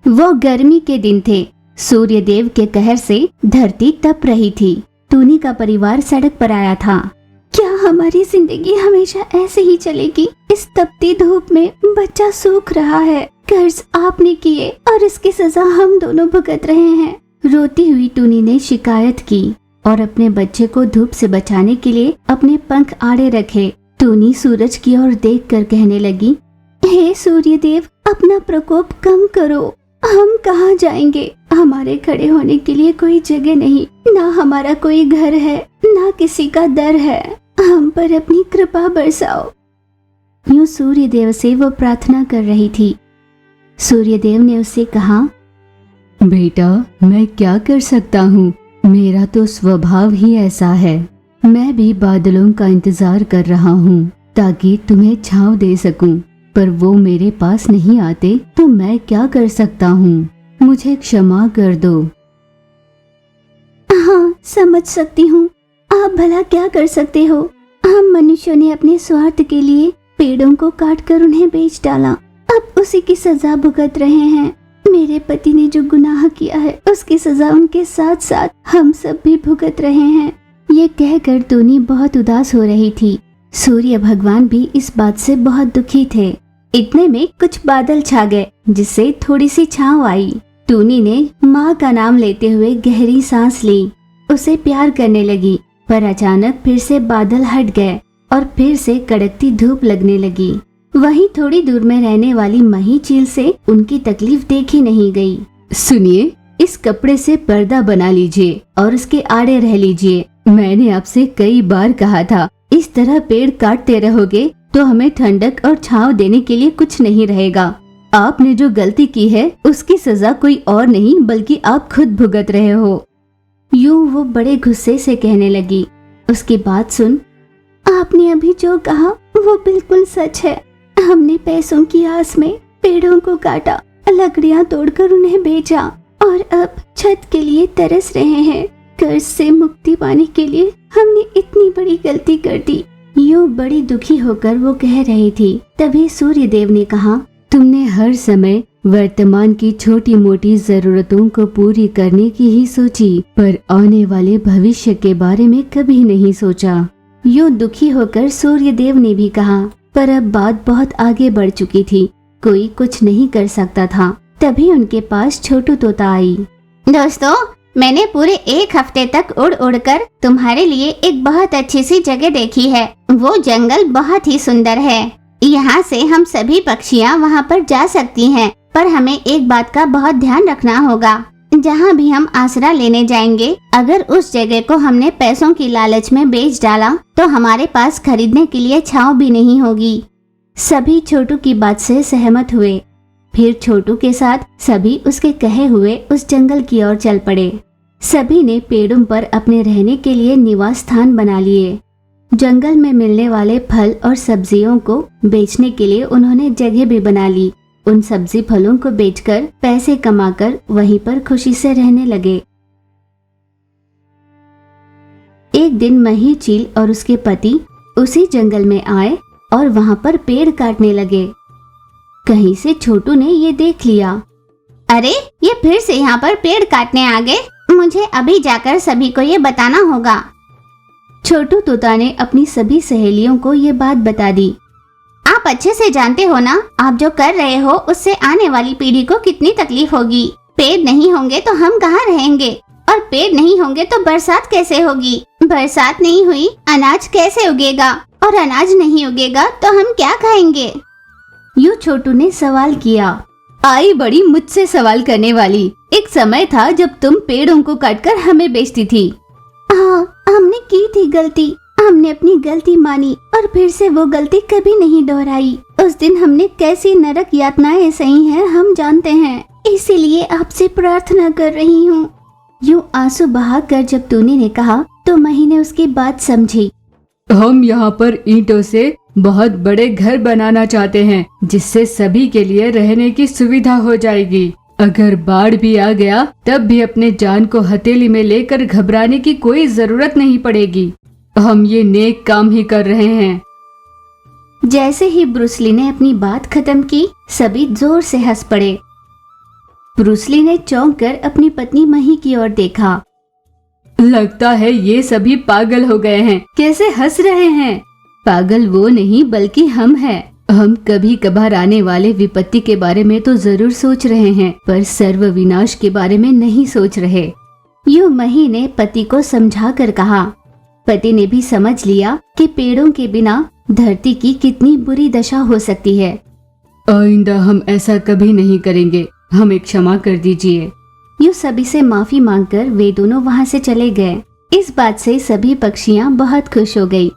वो गर्मी के दिन थे। सूर्य देव के कहर से धरती तप रही थी। टूनी का परिवार सड़क पर आया था। क्या हमारी जिंदगी हमेशा ऐसे ही चलेगी? इस तपती धूप में बच्चा सूख रहा है। कर्ज आपने किए और इसकी सजा हम दोनों भुगत रहे हैं। रोती हुई टूनी ने शिकायत की और अपने बच्चे को धूप से बचाने के लिए अपने पंख आड़े रखे। टूनी सूरज की ओर देखकर कहने लगी, हे सूर्य देव, अपना प्रकोप कम करो। हम कहाँ जाएंगे? हमारे खड़े होने के लिए कोई जगह नहीं, ना हमारा कोई घर है, ना किसी का दर है। हम पर अपनी कृपा बरसाओ। यूं सूर्य देव से वो प्रार्थना कर रही थी। सूर्य देव ने उससे कहा, बेटा, मैं क्या कर सकता हूँ? मेरा तो स्वभाव ही ऐसा है। मैं भी बादलों का इंतजार कर रहा हूँ ताकि तुम्हें छांव दे सकूं, पर वो मेरे पास नहीं आते तो मैं क्या कर सकता हूँ? मुझे क्षमा कर दो। हाँ, समझ सकती हूँ। आप भला क्या कर सकते हो? हम मनुष्यों ने अपने स्वार्थ के लिए पेड़ों को काटकर उन्हें बेच डाला। अब उसी की सजा भुगत रहे हैं। मेरे पति ने जो गुनाह किया है उसकी सजा उनके साथ साथ हम सब भी भुगत रहे हैं। ये कहकर टूनी बहुत उदास हो रही थी। सूर्य भगवान भी इस बात से बहुत दुखी थे। इतने में कुछ बादल छा गए, जिससे थोड़ी सी छांव आई। टूनी ने माँ का नाम लेते हुए गहरी सांस ली। उसे प्यार करने लगी, पर अचानक फिर से बादल हट गए और फिर से कड़कती धूप लगने लगी। वहीं थोड़ी दूर में रहने वाली मही चील से उनकी तकलीफ देखी नहीं गई। सुनिए, इस कपड़े से पर्दा बना लीजिए और उसके आड़े रह लीजिए। मैंने आपसे कई बार कहा था, इस तरह पेड़ काटते रहोगे तो हमें ठंडक और छांव देने के लिए कुछ नहीं रहेगा। आपने जो गलती की है उसकी सजा कोई और नहीं बल्कि आप खुद भुगत रहे हो। यूं वो बड़े गुस्से से कहने लगी। उसकी बात सुन, आपने अभी जो कहा वो बिल्कुल सच है। हमने पैसों की आस में पेड़ों को काटा, लकड़ियां तोड़कर उन्हें बेचा और अब छत के लिए तरस रहे हैं। कर्ज से मुक्ति पाने के लिए हमने इतनी बड़ी गलती कर दी। यूं बड़ी दुखी होकर वो कह रही थी। तभी सूर्य देव ने कहा, तुमने हर समय वर्तमान की छोटी मोटी जरूरतों को पूरी करने की ही सोची, पर आने वाले भविष्य के बारे में कभी नहीं सोचा। यूं दुखी होकर सूर्य देव ने भी कहा, पर अब बात बहुत आगे बढ़ चुकी थी। कोई कुछ नहीं कर सकता था। तभी उनके पास छोटू तोता आई। दोस्तों, मैंने पूरे 1 हफ्ते तक उड़ उड़कर तुम्हारे लिए एक बहुत अच्छी सी जगह देखी है। वो जंगल बहुत ही सुंदर है। यहाँ से हम सभी पक्षियाँ वहाँ पर जा सकती हैं, पर हमें एक बात का बहुत ध्यान रखना होगा। जहाँ भी हम आसरा लेने जाएंगे, अगर उस जगह को हमने पैसों की लालच में बेच डाला तो हमारे पास खरीदने के लिए छांव भी नहीं होगी। सभी छोटू की बात से सहमत हुए। फिर छोटू के साथ सभी उसके कहे हुए उस जंगल की ओर चल पड़े। सभी ने पेड़ों पर अपने रहने के लिए निवास स्थान बना लिए। जंगल में मिलने वाले फल और सब्जियों को बेचने के लिए उन्होंने जगह भी बना ली। उन सब्जी फलों को बेचकर पैसे कमाकर वहीं पर खुशी से रहने लगे। एक दिन मही चील और उसके पति उसी जंगल में आए और वहां पर पेड़ काटने लगे। कहीं से छोटू ने ये देख लिया। अरे, ये फिर से यहाँ पर पेड़ काटने आ गए। मुझे अभी जाकर सभी को ये बताना होगा। छोटू तोता ने अपनी सभी सहेलियों को ये बात बता दी। आप अच्छे से जानते हो ना, आप जो कर रहे हो उससे आने वाली पीढ़ी को कितनी तकलीफ होगी। पेड़ नहीं होंगे तो हम कहाँ रहेंगे, और पेड़ नहीं होंगे तो बरसात कैसे होगी। बरसात नहीं हुई, अनाज कैसे उगेगा, और अनाज नहीं उगेगा तो हम क्या खाएंगे। यूं छोटू ने सवाल किया। आई बड़ी मुझसे सवाल करने वाली। एक समय था जब तुम पेड़ों को काटकर हमें बेचती थी। हाँ, हमने की थी गलती। हमने अपनी गलती मानी और फिर से वो गलती कभी नहीं दोहराई। उस दिन हमने कैसी नरक यातनाएं सही हैं हम जानते हैं। इसीलिए आपसे प्रार्थना कर रही हूँ। यूं आंसू बहाकर जब टूनी ने कहा तो मही ने उसकी बात समझी। हम यहाँ पर ईंटों से बहुत बड़े घर बनाना चाहते हैं, जिससे सभी के लिए रहने की सुविधा हो जाएगी। अगर बाढ़ भी आ गया तब भी अपने जान को हथेली में लेकर घबराने की कोई जरूरत नहीं पड़ेगी। हम ये नेक काम ही कर रहे हैं। जैसे ही ब्रूस ली ने अपनी बात खत्म की, सभी जोर से हंस पड़े। ब्रूस ने चौंक कर अपनी पत्नी मही की ओर देखा। लगता है ये सभी पागल हो गए हैं, कैसे हंस रहे हैं। पागल वो नहीं बल्कि हम हैं। हम कभी कभार आने वाले विपत्ति के बारे में तो जरूर सोच रहे हैं, पर सर्व विनाश के बारे में नहीं सोच रहे। यूं मही ने पति को समझा कर कहा। पति ने भी समझ लिया कि पेड़ों के बिना धरती की कितनी बुरी दशा हो सकती है। आइंदा हम ऐसा कभी नहीं करेंगे, हमें क्षमा कर दीजिए। यूं सभी से माफी मांगकर वे दोनों वहां से चले गए। इस बात से सभी पक्षियां बहुत खुश हो गई।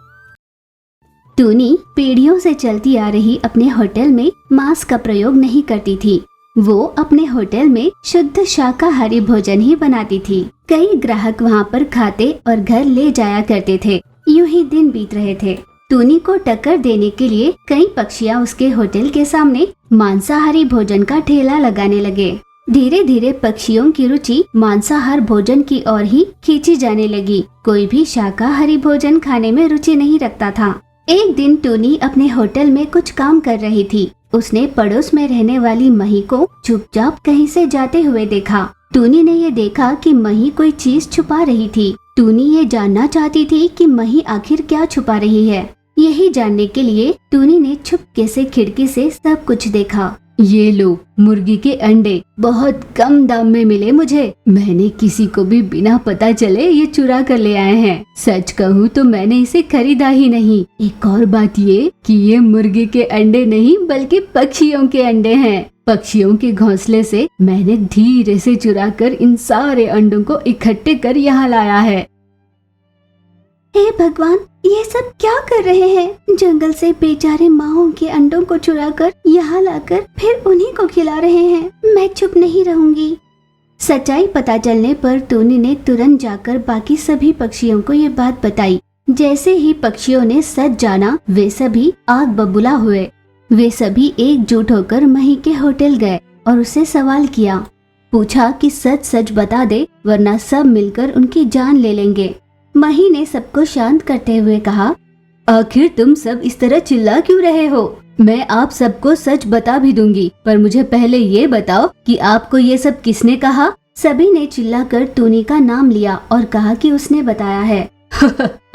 टूनी पीढ़ियों से चलती आ रही अपने होटल में मांस का प्रयोग नहीं करती थी। वो अपने होटल में शुद्ध शाकाहारी भोजन ही बनाती थी। कई ग्राहक वहाँ पर खाते और घर ले जाया करते थे। यूं ही दिन बीत रहे थे। टूनी को टक्कर देने के लिए कई पक्षियां उसके होटल के सामने मांसाहारी भोजन का ठेला लगाने लगे। धीरे धीरे पक्षियों की रुचि मांसाहार भोजन की ओर ही खींची जाने लगी। कोई भी शाकाहारी भोजन खाने में रुचि नहीं रखता था। एक दिन टूनी अपने होटल में कुछ काम कर रही थी। उसने पड़ोस में रहने वाली मही को चुपचाप कहीं से जाते हुए देखा। टूनी ने ये देखा कि मही कोई चीज छुपा रही थी। टूनी ये जानना चाहती थी कि मही आखिर क्या छुपा रही है। यही जानने के लिए टूनी ने छुपके से खिड़की से सब कुछ देखा। ये लो, मुर्गी के अंडे बहुत कम दाम में मिले मुझे। मैंने किसी को भी बिना पता चले ये चुरा कर ले आए हैं। सच कहूँ तो मैंने इसे खरीदा ही नहीं। एक और बात ये कि ये मुर्गी के अंडे नहीं बल्कि पक्षियों के अंडे हैं। पक्षियों के घोंसले से मैंने धीरे से चुरा कर इन सारे अंडों को इकट्ठे कर यहाँ लाया है। हे भगवान, ये सब क्या कर रहे हैं? जंगल से बेचारे माओं के अंडों को चुराकर यहाँ लाकर फिर उन्हीं को खिला रहे हैं। मैं चुप नहीं रहूंगी। सच्चाई पता चलने पर टूनी ने तुरंत जाकर बाकी सभी पक्षियों को ये बात बताई। जैसे ही पक्षियों ने सच जाना, वे सभी आग बबूला हुए। वे सभी एकजुट होकर मही के होटल गए और उससे सवाल किया। पूछा कि सच सच बता दे, वरना सब मिलकर उनकी जान ले लेंगे। मही ने सबको शांत करते हुए कहा, आखिर तुम सब इस तरह चिल्ला क्यों रहे हो? मैं आप सबको सच बता भी दूंगी, पर मुझे पहले ये बताओ कि आपको ये सब किसने कहा? सभी ने चिल्लाकर टूनी का नाम लिया और कहा कि उसने बताया है।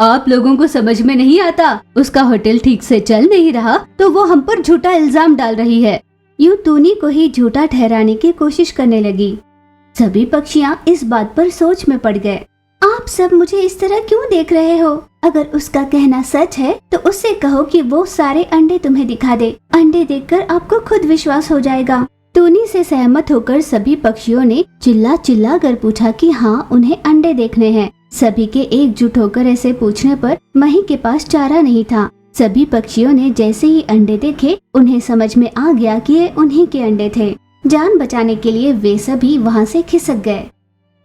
आप लोगों को समझ में नहीं आता? उसका होटल ठीक से चल नहीं रहा तो वो हम पर झूठा इल्जाम डाल रही है। यूं टूनी को ही झूठा ठहराने की कोशिश करने लगी। सभी पक्षियां इस बात पर सोच में पड़ गए। आप सब मुझे इस तरह क्यों देख रहे हो? अगर उसका कहना सच है तो उससे कहो कि वो सारे अंडे तुम्हें दिखा दे। अंडे देखकर आपको खुद विश्वास हो जाएगा। टूनी से सहमत होकर सभी पक्षियों ने चिल्ला चिल्ला कर पूछा कि हाँ, उन्हें अंडे देखने हैं। सभी के एकजुट होकर ऐसे पूछने पर मही के पास चारा नहीं था। सभी पक्षियों ने जैसे ही अंडे देखे, उन्हें समझ में आ गया कि ये उन्हीं के अंडे थे। जान बचाने के लिए वे सभी वहाँ से खिसक गए।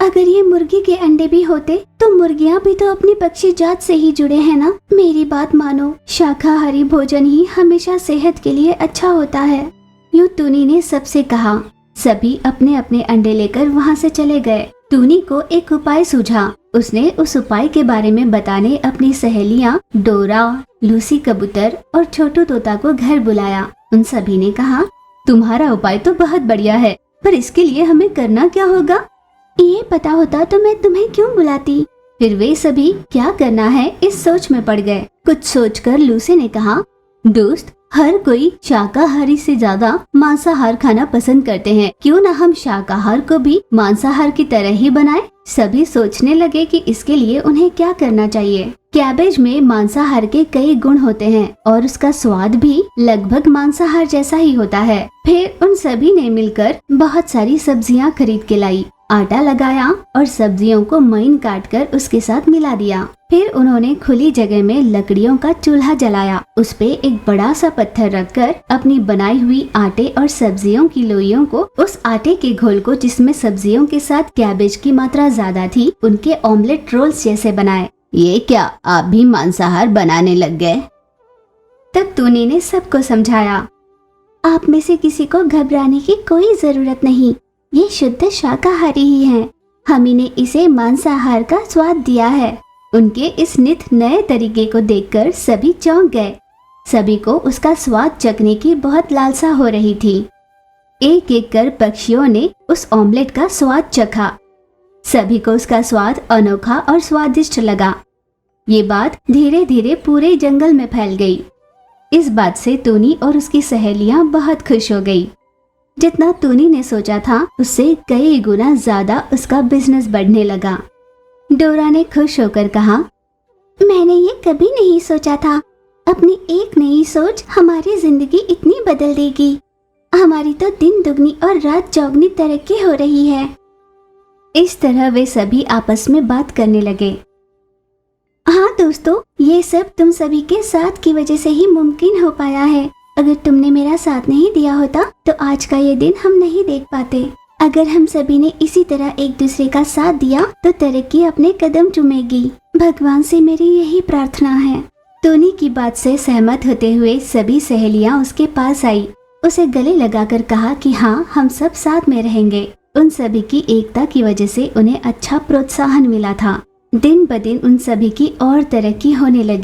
अगर ये मुर्गी के अंडे भी होते तो मुर्गियाँ भी तो अपनी पक्षी जात से ही जुड़े हैं ना। मेरी बात मानो, शाकाहारी भोजन ही हमेशा सेहत के लिए अच्छा होता है। यूं टूनी ने सबसे कहा। सभी अपने अपने अंडे लेकर वहाँ से चले गए। टूनी को एक उपाय सूझा। उसने उस उपाय के बारे में बताने अपनी सहेलियाँ डोरा, लूसी कबूतर और छोटू तोता को घर बुलाया। उन सभी ने कहा, तुम्हारा उपाय तो बहुत बढ़िया है, पर इसके लिए हमें करना क्या होगा? ये पता होता तो मैं तुम्हें क्यों बुलाती। फिर वे सभी क्या करना है इस सोच में पड़ गए। कुछ सोचकर लूसी ने कहा, दोस्त, हर कोई शाकाहारी से ज्यादा मांसाहार खाना पसंद करते हैं। क्यों ना हम शाकाहार को भी मांसाहार की तरह ही बनाएं? सभी सोचने लगे कि इसके लिए उन्हें क्या करना चाहिए। कैबेज में मांसाहार के कई गुण होते हैं और उसका स्वाद भी लगभग मांसाहार जैसा ही होता है। फिर उन सभी ने मिलकर बहुत सारी सब्जियां खरीद के लाई। आटा लगाया और सब्जियों को महीन काटकर उसके साथ मिला दिया। फिर उन्होंने खुली जगह में लकड़ियों का चूल्हा जलाया। उस पे एक बड़ा सा पत्थर रखकर अपनी बनाई हुई आटे और सब्जियों की लोइयों को उस आटे के घोल को, जिसमें सब्जियों के साथ कैबेज की मात्रा ज्यादा थी, उनके ऑमलेट रोल्स जैसे बनाए। ये क्या, आप भी मांसाहार बनाने लग गए? तब टूनी ने सबको समझाया, आप में से किसी को घबराने की कोई जरूरत नहीं। ये शुद्ध शाकाहारी ही हैं। हम इन्हें इसे मांसाहार का स्वाद दिया है। उनके इस नित नए तरीके को देखकर सभी चौंक गए। सभी को उसका स्वाद चखने की बहुत लालसा हो रही थी। एक एक कर पक्षियों ने उस ऑमलेट का स्वाद चखा। सभी को उसका स्वाद अनोखा और स्वादिष्ट लगा। ये बात धीरे धीरे पूरे जंगल में फैल गई। इस बात से टूनी और उसकी सहेलियां बहुत खुश हो गई। जितना टूनी ने सोचा था उससे कई गुना ज्यादा उसका बिजनेस बढ़ने लगा। डोरा ने खुश होकर कहा, मैंने ये कभी नहीं सोचा था। अपनी एक नई सोच हमारी जिंदगी इतनी बदल देगी। हमारी तो दिन दुगनी और रात चौगनी तरक्की हो रही है। इस तरह वे सभी आपस में बात करने लगे। हाँ दोस्तों, ये सब तुम सभी के साथ की वजह से ही मुमकिन हो पाया है। अगर तुमने मेरा साथ नहीं दिया होता तो आज का ये दिन हम नहीं देख पाते। अगर हम सभी ने इसी तरह एक दूसरे का साथ दिया तो तरक्की अपने कदम चूमेगी। भगवान से मेरी यही प्रार्थना है। टोनी की बात से सहमत होते हुए सभी सहेलियां उसके पास आई। उसे गले लगाकर कहा कि हाँ, हम सब साथ में रहेंगे। उन सभी की एकता की वजह से उन्हें अच्छा प्रोत्साहन मिला था। दिन ब दिन उन सभी की और तरक्की होने लगी।